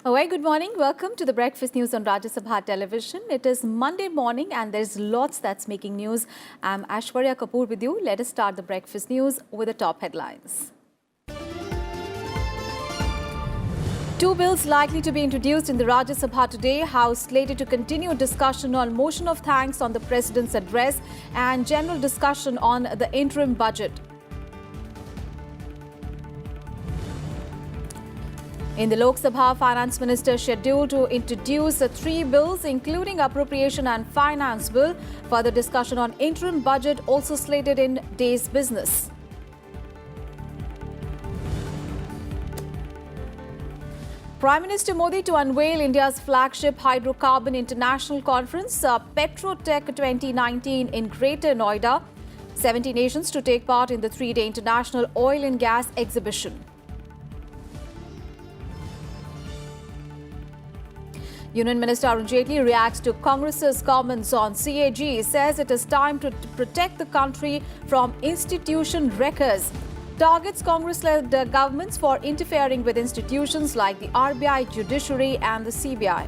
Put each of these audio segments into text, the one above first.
A very good morning. Welcome to the Breakfast News on Rajya Sabha television. It is Monday morning and there's lots that's making news. I'm Aishwarya Kapoor with you. Let us start the Breakfast News with the top headlines. Two bills likely to be introduced in the Rajya Sabha today. House slated to continue discussion on motion of thanks on the President's address and general discussion on the interim budget. In the Lok Sabha, Finance Minister scheduled to introduce three bills, including Appropriation and Finance Bill. Further discussion on interim budget also slated in day's business. Prime Minister Modi to unveil India's flagship hydrocarbon international conference, Petrotech 2019 in Greater Noida. 70 nations to take part in the three-day international oil and gas exhibition. Union Minister Arun Jaitley reacts to Congress's comments on CAG, says it is time to protect the country from institution wreckers. Targets Congress-led governments for interfering with institutions like the RBI, judiciary and the CBI.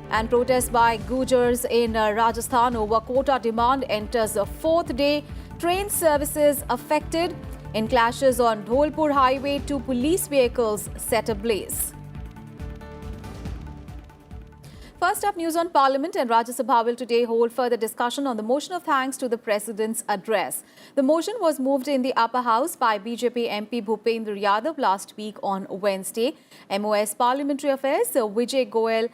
And protests by Gujars in Rajasthan over quota demand enters the fourth day. Train services affected. In clashes on Dholpur highway, two police vehicles set ablaze. First up, news on Parliament and Rajya Sabha will today hold further discussion on the motion of thanks to the President's address. The motion was moved in the upper house by BJP MP Bhupendra Yadav last week on Wednesday. MOS Parliamentary Affairs Vijay Goel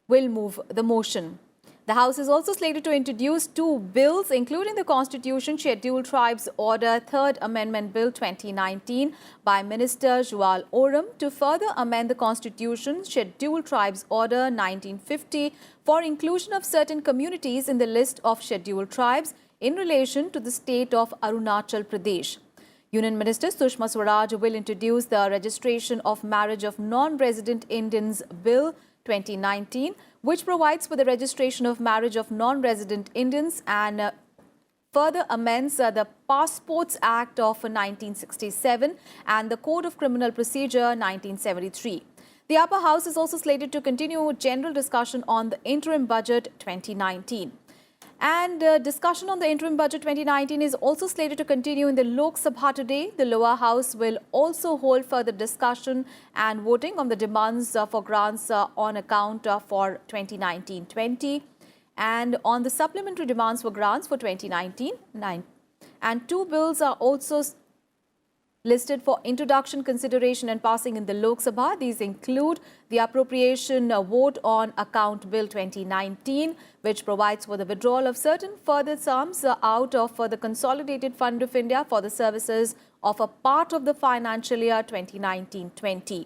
will move the motion. The House is also slated to introduce two bills, including the Constitution Scheduled Tribes Order 3rd Amendment Bill 2019 by Minister Jual Oram to further amend the Constitution Scheduled Tribes Order 1950 for inclusion of certain communities in the list of scheduled tribes in relation to the state of Arunachal Pradesh. Union Minister Sushma Swaraj will introduce the Registration of Marriage of Non-Resident Indians Bill 2019, which provides for the registration of marriage of non-resident Indians and further amends the Passports Act of 1967 and the Code of Criminal Procedure 1973. The upper house is also slated to continue general discussion on the interim budget 2019. And discussion on the interim budget 2019 is also slated to continue in the Lok Sabha today. The lower house will also hold further discussion and voting on the demands for grants on account for 2019-20 and on the supplementary demands for grants for 2019-9. And two bills are also listed for introduction, consideration and passing in the Lok Sabha. These include the appropriation vote on account bill 2019, which provides for the withdrawal of certain further sums out of the Consolidated Fund of India for the services of a part of the financial year 2019-20,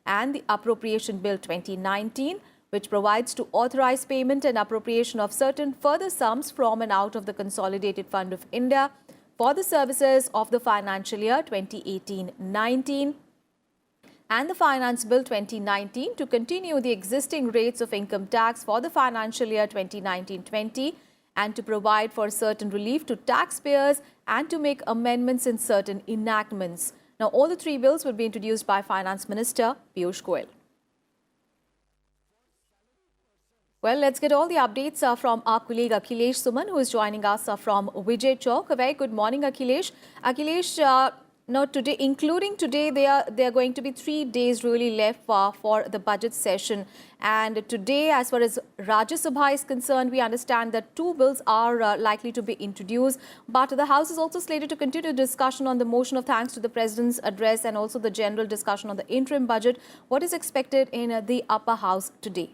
and the appropriation bill 2019, which provides to authorize payment and appropriation of certain further sums from and out of the Consolidated Fund of India for the services of the financial year 2018-19, and the Finance Bill 2019 to continue the existing rates of income tax for the financial year 2019-20 and to provide for certain relief to taxpayers and to make amendments in certain enactments. Now, all the three bills will be introduced by Finance Minister Piyush Goyal. Well, let's get all the updates from our colleague Akhilesh Suman, who is joining us from Vijay Chowk. A very good morning, Akhilesh. Akhilesh, today, including today, there are going to be 3 days really left for the budget session. And today, as far as Rajya Sabha is concerned, we understand that two bills are likely to be introduced. But the House is also slated to continue discussion on the motion of thanks to the President's address and also the general discussion on the interim budget. What is expected in the upper house today?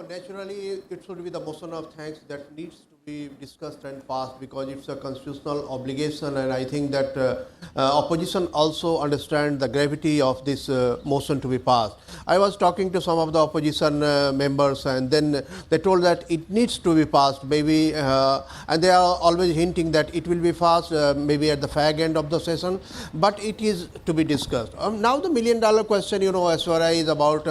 Naturally, it should be the motion of thanks that needs to be discussed and passed because it's a constitutional obligation, and I think that opposition also understand the gravity of this motion to be passed. I was talking to some of the opposition members, and then they told that it needs to be passed, maybe, and they are always hinting that it will be passed maybe at the fag end of the session, but it is to be discussed. Now the million-dollar question, Aishwarya, is about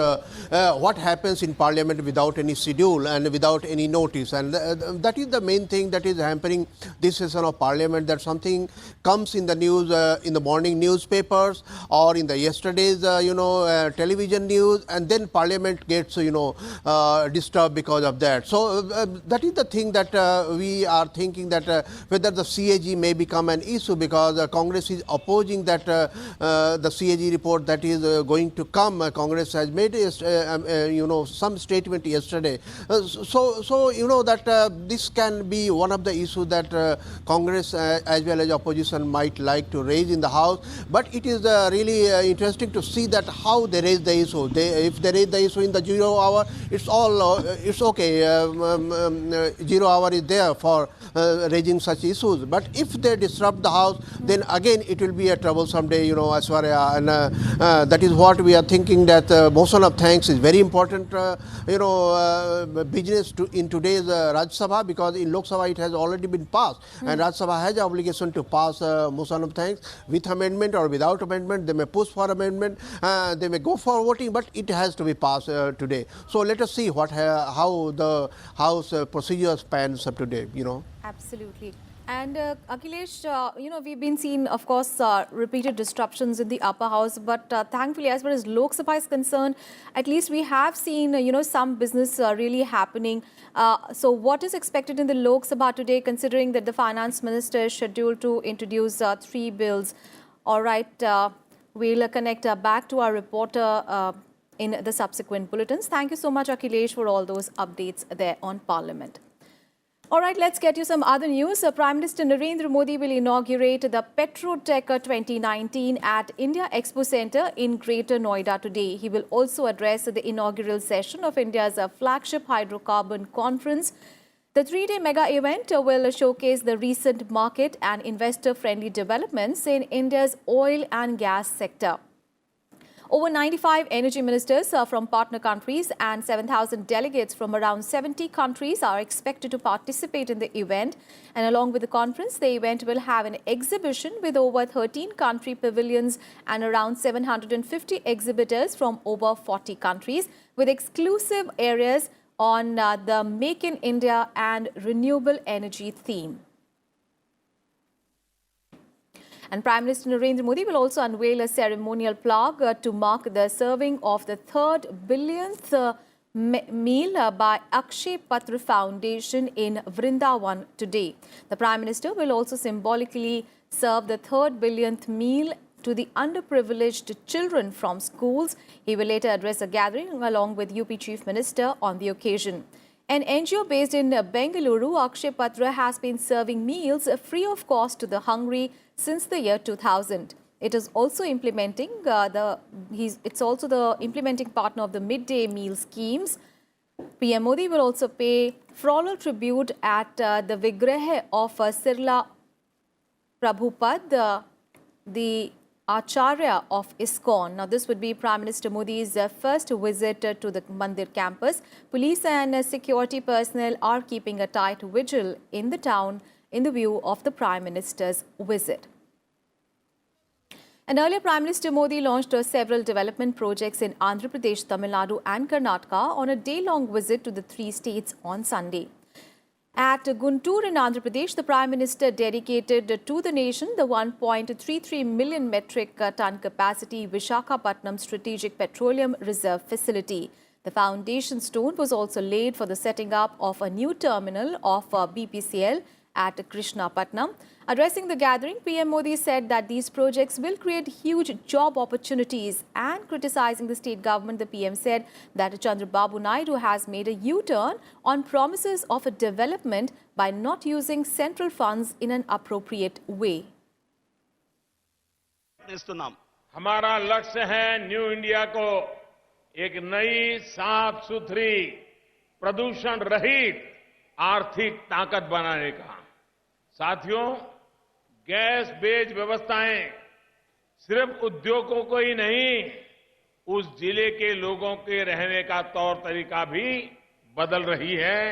what happens in Parliament without any schedule and without any notice, and that is the main thing that is hampering this session of Parliament, that something comes in the news, in the morning newspapers or in the yesterday's, television news, and then Parliament gets, disturbed because of that. So that is the thing that we are thinking, that whether the CAG may become an issue, because Congress is opposing that the CAG report that is going to come. Congress has made some statement yesterday. So that this can be one of the issues that Congress as well as opposition might like to raise in the House. But it is really interesting to see that how they raise the issue. If they raise the issue in the 0 hour, it's all it's okay. 0 hour is there for raising such issues. But if they disrupt the House, then again it will be a troublesome day, Aishwarya, and that is what we are thinking, that motion of thanks is very important, business in today's Rajya Sabha, because in Lok Sabha it has already been passed, and Rajya Sabha has the obligation to pass motion of thanks with amendment or without amendment. They may push for amendment, they may go for voting, but it has to be passed today. So let us see how the House procedure spans up today. Absolutely. And Akhilesh, we've been seeing, of course, repeated disruptions in the upper house. But thankfully, as far as Lok Sabha is concerned, at least we have seen, some business really happening. So what is expected in the Lok Sabha today, considering that the finance minister is scheduled to introduce 3 bills? All right, we'll connect back to our reporter in the subsequent bulletins. Thank you so much, Akhilesh, for all those updates there on Parliament. All right, let's get you some other news. Prime Minister Narendra Modi will inaugurate the Petrotech 2019 at India Expo Centre in Greater Noida today. He will also address the inaugural session of India's flagship hydrocarbon conference. The 3-day mega event will showcase the recent market and investor-friendly developments in India's oil and gas sector. Over 95 energy ministers from partner countries and 7,000 delegates from around 70 countries are expected to participate in the event. And along with the conference, the event will have an exhibition with over 13 country pavilions and around 750 exhibitors from over 40 countries, with exclusive areas on the Make in India and renewable energy theme. And Prime Minister Narendra Modi will also unveil a ceremonial plaque to mark the serving of the 3rd billionth meal by Akshay Patra Foundation in Vrindavan today. The Prime Minister will also symbolically serve the 3rd billionth meal to the underprivileged children from schools. He will later address a gathering along with UP Chief Minister on the occasion. An NGO based in Bengaluru, Akshay Patra has been serving meals free of cost to the hungry since the year 2000. It is also implementing it's also the implementing partner of the midday meal schemes. PM Modi will also pay floral tribute at the Vigraha of Srila Prabhupada, the Acharya of ISKCON. Now, this would be Prime Minister Modi's first visit to the Mandir campus. Police and security personnel are keeping a tight vigil in the town in the view of the Prime Minister's visit. And earlier, Prime Minister Modi launched several development projects in Andhra Pradesh, Tamil Nadu and Karnataka on a day-long visit to the 3 states on Sunday. At Guntur in Andhra Pradesh, the Prime Minister dedicated to the nation the 1.33 million metric ton capacity Visakhapatnam Strategic Petroleum Reserve Facility. The foundation stone was also laid for the setting up of a new terminal of BPCL at Krishnapatnam. Addressing the gathering, PM Modi said that these projects will create huge job opportunities, and criticizing the state government, the PM said that Chandrababu Naidu has made a U-turn on promises of a development by not using central funds in an appropriate way. हमारा लक्ष्य है new India को एक नई साफ सुथरी प्रदूषण रहित आर्थिक ताकत बनाने का। साथियों, गैस बेस्ड व्यवस्थाएं सिर्फ उद्योगों को ही नहीं, उस जिले के लोगों के रहने का तौर तरीका भी बदल रही है,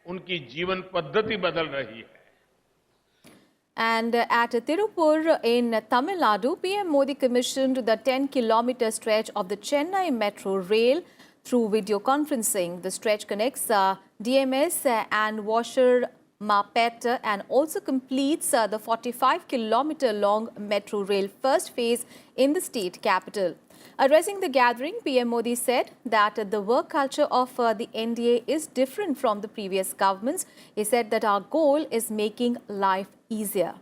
उनकी जीवन पद्धति बदल रही है। And at Tirupur in Tamil Nadu, PM Modi commissioned the 10-kilometer stretch of the Chennai Metro Rail through video conferencing. The stretch connects DMS and Washer Mapet and also completes the 45-kilometer-long metro rail first phase in the state capital. Addressing the gathering, PM Modi said that the work culture of the NDA is different from the previous governments. He said that our goal is making life easier.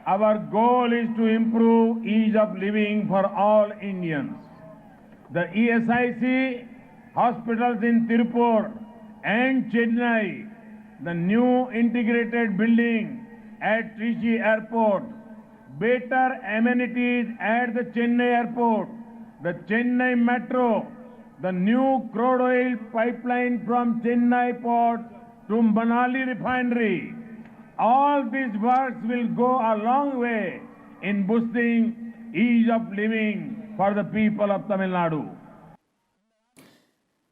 Our goal is to improve ease of living for all Indians. The ESIC hospitals in Tirupur and Chennai, the new integrated building at Trichy Airport, better amenities at the Chennai Airport, the Chennai Metro, the new crude oil pipeline from Chennai Port to Manali Refinery. All these works will go a long way in boosting ease of living for the people of Tamil Nadu.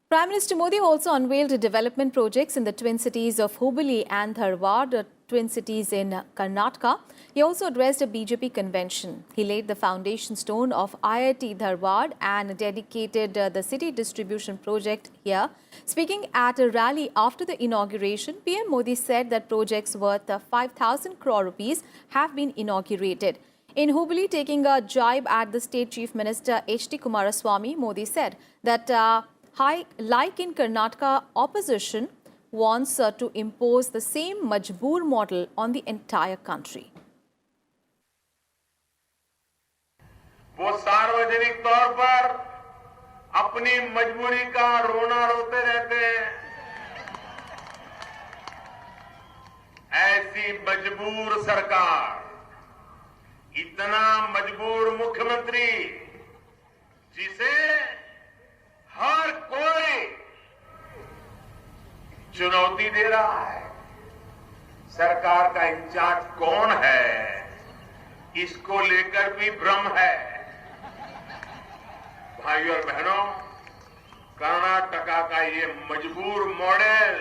Prime Minister Modi also unveiled development projects in the twin cities of Hubli and Dharwad, twin cities in Karnataka. He also addressed a BJP convention. He laid the foundation stone of IIT Dharwad and dedicated the city distribution project here. Speaking at a rally after the inauguration, PM Modi said that projects worth 5,000 crore rupees have been inaugurated. In Hubli, taking a jibe at the State Chief Minister H.D. Kumaraswamy, Modi said that like in Karnataka, opposition wants to impose the same Majboor model on the entire country. वो सार्वजनिक तौर पर अपनी मजबूरी का रोना रोते रहते हैं। ऐसी मजबूर सरकार, इतना मजबूर मुख्यमंत्री जिसे हर कोई चुनौती दे रहा है। सरकार का इंचार्ज कौन है, इसको लेकर भी भ्रम है। भाइयों और बहनों, कर्नाटका का ये मजबूर मॉडल,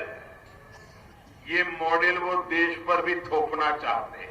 ये मॉडल वो देश पर भी थोपना चाहते हैं।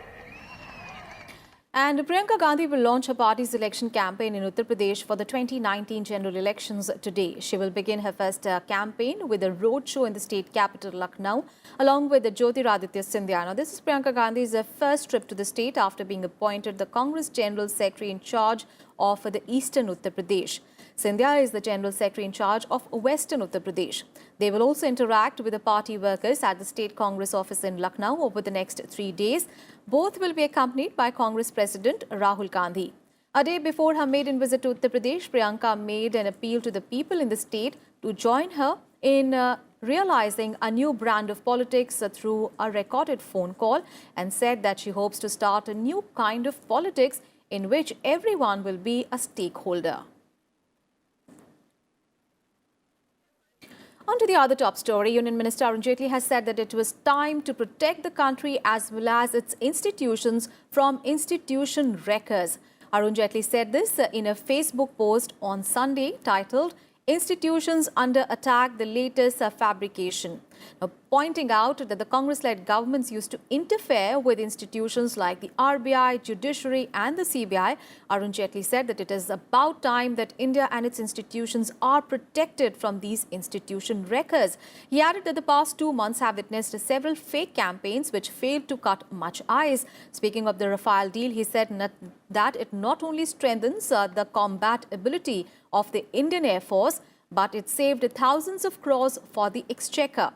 And Priyanka Gandhi will launch her party's election campaign in Uttar Pradesh for the 2019 general elections today. She will begin her first campaign with a roadshow in the state capital, Lucknow, along with Jyotiraditya Scindia. Now, this is Priyanka Gandhi's first trip to the state after being appointed the Congress General Secretary in charge of the eastern Uttar Pradesh. Scindia is the General Secretary in charge of Western Uttar Pradesh. They will also interact with the party workers at the State Congress office in Lucknow over the next 3 days. Both will be accompanied by Congress President Rahul Gandhi. A day before her maiden visit to Uttar Pradesh, Priyanka made an appeal to the people in the state to join her in realizing a new brand of politics through a recorded phone call and said that she hopes to start a new kind of politics in which everyone will be a stakeholder. On to the other top story. Union Minister Arun Jaitley has said that it was time to protect the country as well as its institutions from institution wreckers. Arun Jaitley said this in a Facebook post on Sunday titled "Institutions Under Attack, the Latest Fabrication." Now, pointing out that the Congress-led governments used to interfere with institutions like the RBI, judiciary and the CBI, Arun Jaitley said that it is about time that India and its institutions are protected from these institution wreckers. He added that the past 2 months have witnessed several fake campaigns which failed to cut much ice. Speaking of the Rafale deal, he said that it not only strengthens the combat ability of the Indian Air Force, but it saved thousands of crores for the exchequer.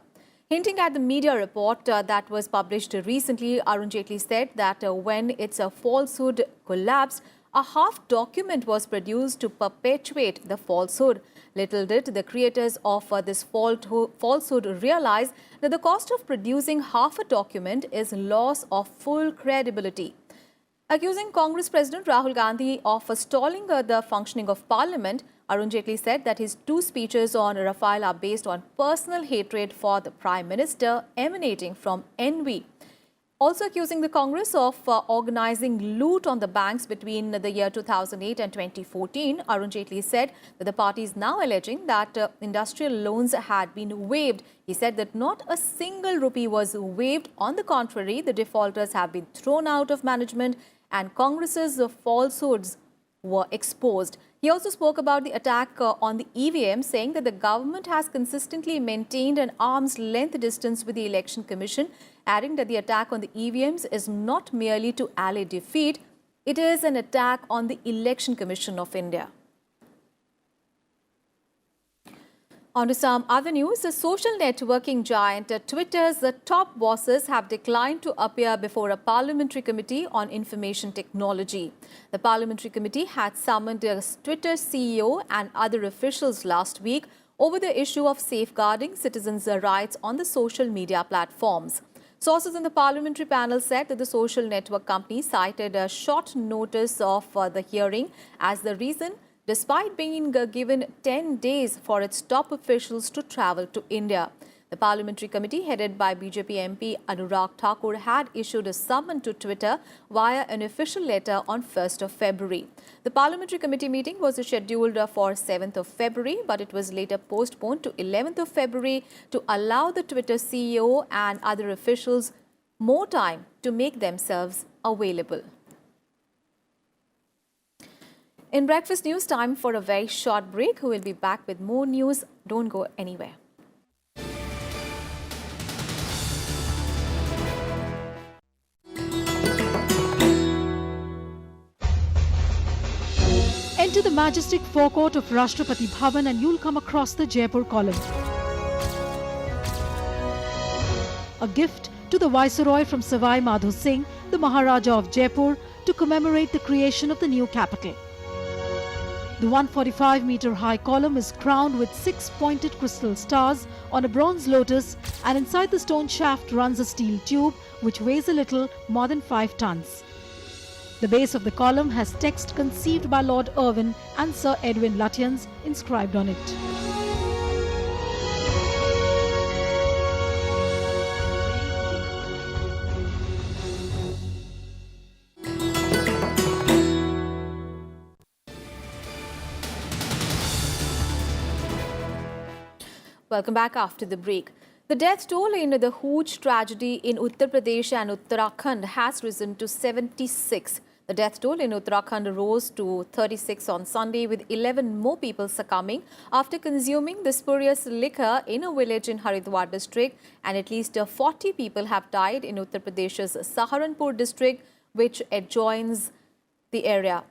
Hinting at the media report that was published recently, Arun Jaitley said that when its falsehood collapsed, a half document was produced to perpetuate the falsehood. Little did the creators of this falsehood realize that the cost of producing half a document is loss of full credibility. Accusing Congress President Rahul Gandhi of stalling the functioning of Parliament, Arun Jaitley said that his 2 speeches on Rafale are based on personal hatred for the Prime Minister emanating from envy. Also accusing the Congress of organizing loot on the banks between the year 2008 and 2014, Arun Jaitley said that the party is now alleging that industrial loans had been waived. He said that not a single rupee was waived. On the contrary, the defaulters have been thrown out of management and Congress's falsehoods were exposed. He also spoke about the attack on the EVM, saying that the government has consistently maintained an arm's length distance with the Election Commission, adding that the attack on the EVMs is not merely to allay defeat, it is an attack on the Election Commission of India. On to some other news, the social networking giant Twitter's top bosses have declined to appear before a parliamentary committee on information technology. The parliamentary committee had summoned Twitter's CEO and other officials last week over the issue of safeguarding citizens' rights on the social media platforms. Sources in the parliamentary panel said that the social network company cited a short notice of the hearing as the reason, despite being given 10 days for its top officials to travel to India. The parliamentary committee headed by BJP MP Anurag Thakur had issued a summon to Twitter via an official letter on 1st of February. The parliamentary committee meeting was scheduled for 7th of February, but it was later postponed to 11th of February to allow the Twitter CEO and other officials more time to make themselves available. In Breakfast News, time for a very short break. We will be back with more news. Don't go anywhere. Enter the majestic forecourt of Rashtrapati Bhavan and you'll come across the Jaipur column. A gift to the Viceroy from Savai Madho Singh, the Maharaja of Jaipur, to commemorate the creation of the new capital. The 145-meter-high column is crowned with 6 pointed crystal stars on a bronze lotus, and inside the stone shaft runs a steel tube which weighs a little more than 5 tons. The base of the column has text conceived by Lord Irwin and Sir Edwin Lutyens inscribed on it. Welcome back after the break. The death toll in the Hooch tragedy in Uttar Pradesh and Uttarakhand has risen to 76. The death toll in Uttarakhand rose to 36 on Sunday, with 11 more people succumbing after consuming the spurious liquor in a village in Haridwar district, and at least 40 people have died in Uttar Pradesh's Saharanpur district, which adjoins the area.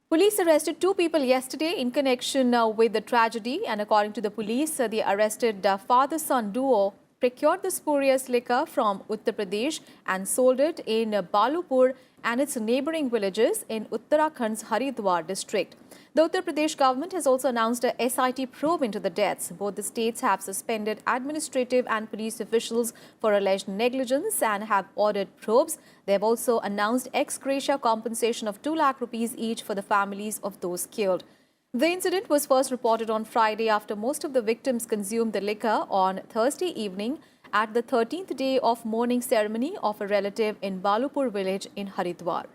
Police arrested 2 people yesterday in connection with the tragedy, and according to the police, the arrested father-son duo procured the spurious liquor from Uttar Pradesh and sold it in Balupur and its neighbouring villages in Uttarakhand's Haridwar district. The Uttar Pradesh government has also announced a SIT probe into the deaths. Both the states have suspended administrative and police officials for alleged negligence and have ordered probes. They have also announced ex gratia compensation of 2 lakh rupees each for the families of those killed. The incident was first reported on Friday after most of the victims consumed the liquor on Thursday evening at the 13th day of mourning ceremony of a relative in Balupur village in Haridwar.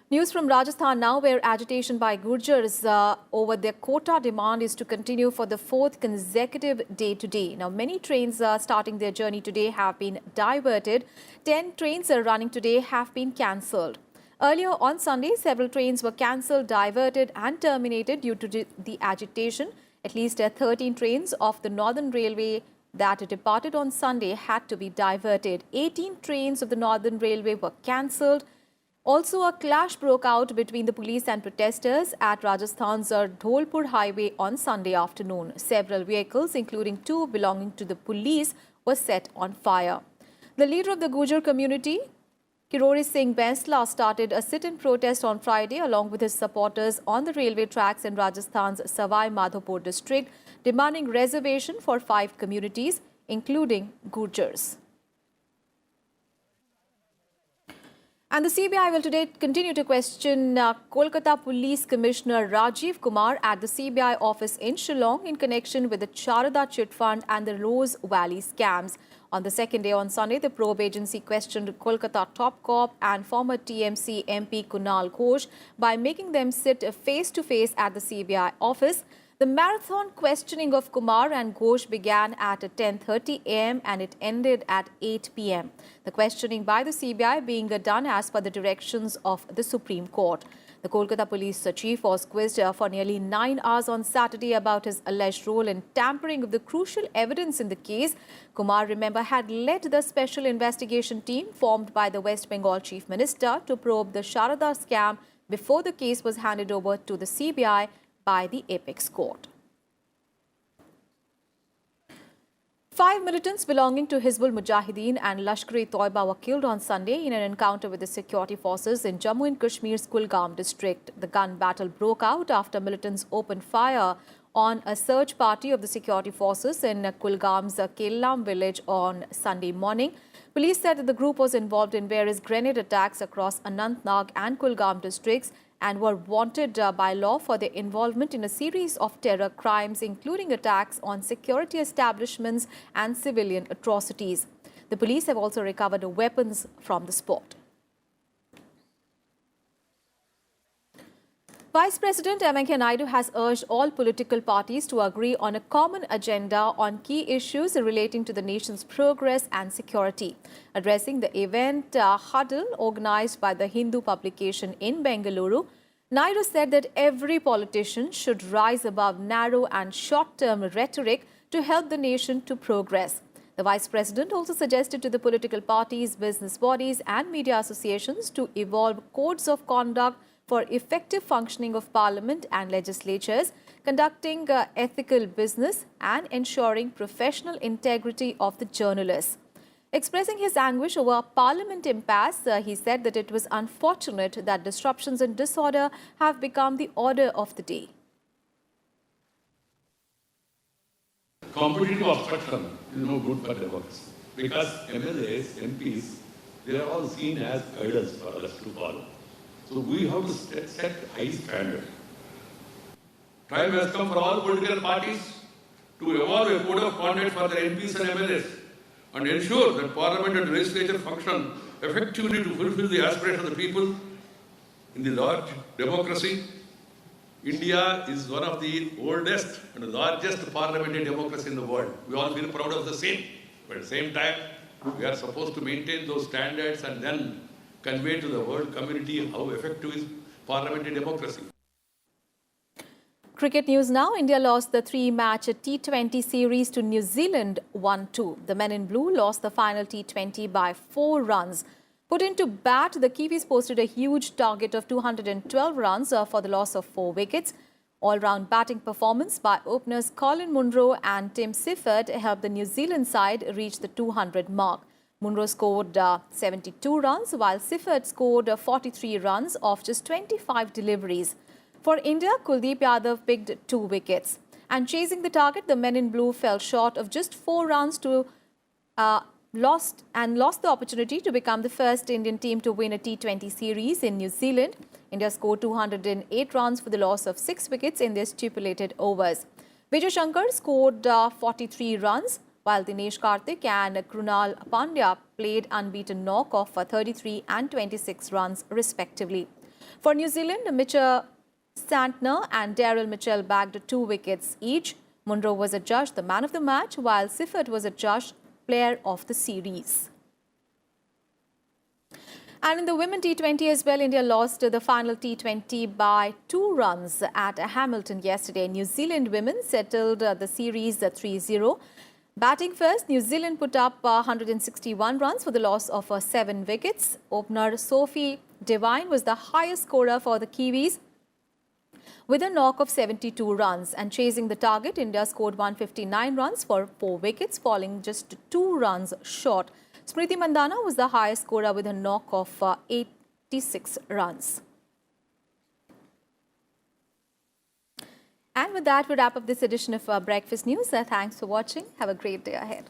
News from Rajasthan now, where agitation by Gurjars over their quota demand is to continue for the 4th consecutive day today. Now, many trains starting their journey today have been diverted. 10 trains running today have been cancelled. Earlier on Sunday, several trains were cancelled, diverted and terminated due to the agitation. At least 13 trains of the Northern Railway that departed on Sunday had to be diverted. 18 trains of the Northern Railway were cancelled. Also, a clash broke out between the police and protesters at Rajasthan's Dholpur highway on Sunday afternoon. Several vehicles, including 2 belonging to the police, were set on fire. The leader of the Gujar community, Kirori Singh Bensla, started a sit-in protest on Friday along with his supporters on the railway tracks in Rajasthan's Savai Madhopur district, demanding reservation for 5 communities, including Gurjars. And the CBI will today continue to question Kolkata Police Commissioner Rajiv Kumar at the CBI office in Shillong in connection with the Charada Chit Fund and the Rose Valley scams. On the second day on Sunday, the probe agency questioned Kolkata top cop and former TMC MP Kunal Ghosh by making them sit face-to-face at the CBI office. The marathon questioning of Kumar and Ghosh began at 10:30 a.m. and it ended at 8 p.m. The questioning by the CBI being done as per the directions of the Supreme Court. The Kolkata police chief was quizzed for nearly 9 hours on Saturday about his alleged role in tampering of the crucial evidence in the case. Kumar, remember, had led the special investigation team formed by the West Bengal chief minister to probe the Sharada scam before the case was handed over to the CBI by the apex court. 5 militants belonging to Hizbul Mujahideen and Lashkar-e-Toiba were killed on Sunday in an encounter with the security forces in Jammu and Kashmir's Kulgam district. The gun battle broke out after militants opened fire on a search party of the security forces in Kulgam's Kellam village on Sunday morning. Police said that the group was involved in various grenade attacks across Anantnag and Kulgam districts and were wanted by law for their involvement in a series of terror crimes, including attacks on security establishments and civilian atrocities. The police have also recovered weapons from the spot. Vice President M. Venkaiah Naidu has urged all political parties to agree on a common agenda on key issues relating to the nation's progress and security. Addressing the event huddle organized by the Hindu publication in Bengaluru, Naidu said that every politician should rise above narrow and short-term rhetoric to help the nation to progress. The Vice President also suggested to the political parties, business bodies and media associations to evolve codes of conduct for effective functioning of Parliament and legislatures, conducting ethical business and ensuring professional integrity of the journalists. Expressing his anguish over Parliament impasse, he said that it was unfortunate that disruptions and disorder have become the order of the day. Competitive obstruction is no good for democracy because MLAs, MPs, they are all seen as idols for us to follow. So we have to set high standard. Time has come for all political parties to evolve a code of conduct for their MPs and MLAs and ensure that Parliament and legislature function effectively to fulfill the aspirations of the people in the large democracy. India is one of the oldest and largest parliamentary democracy in the world. We all feel proud of the same. But at the same time, we are supposed to maintain those standards and then convey to the world community how effective is parliamentary democracy. Cricket news now. India lost the 3-match T20 series to New Zealand 1-2. The men in blue lost the final T20 by 4 runs. Put into bat, the Kiwis posted a huge target of 212 runs for the loss of 4 wickets. All-round batting performance by openers Colin Munro and Tim Siffert helped the New Zealand side reach the 200 mark. Munro scored 72 runs, while Siffert scored 43 runs off just 25 deliveries. For India, Kuldeep Yadav picked 2 wickets. And chasing the target, the men in blue fell short of just 4 runs to lost the opportunity to become the first Indian team to win a T20 series in New Zealand. India scored 208 runs for the loss of 6 wickets in their stipulated overs. Vijay Shankar scored 43 runs, while Dinesh Karthik and Krunal Pandya played unbeaten knock of 33 and 26 runs respectively. For New Zealand, Mitchell Santner and Daryl Mitchell bagged 2 wickets each. Munro was adjudged the man of the match, while Siffert was adjudged player of the series. And in the women T20 as well, India lost the final T20 by 2 runs at Hamilton yesterday. New Zealand women settled the series 3-0. Batting first, New Zealand put up 161 runs for the loss of 7 wickets. Opener Sophie Devine was the highest scorer for the Kiwis with a knock of 72 runs. And chasing the target, India scored 159 runs for 4 wickets, falling just 2 runs short. Smriti Mandhana was the highest scorer with a knock of 86 runs. And with that, we wrap up this edition of Breakfast News. Thanks for watching. Have a great day ahead.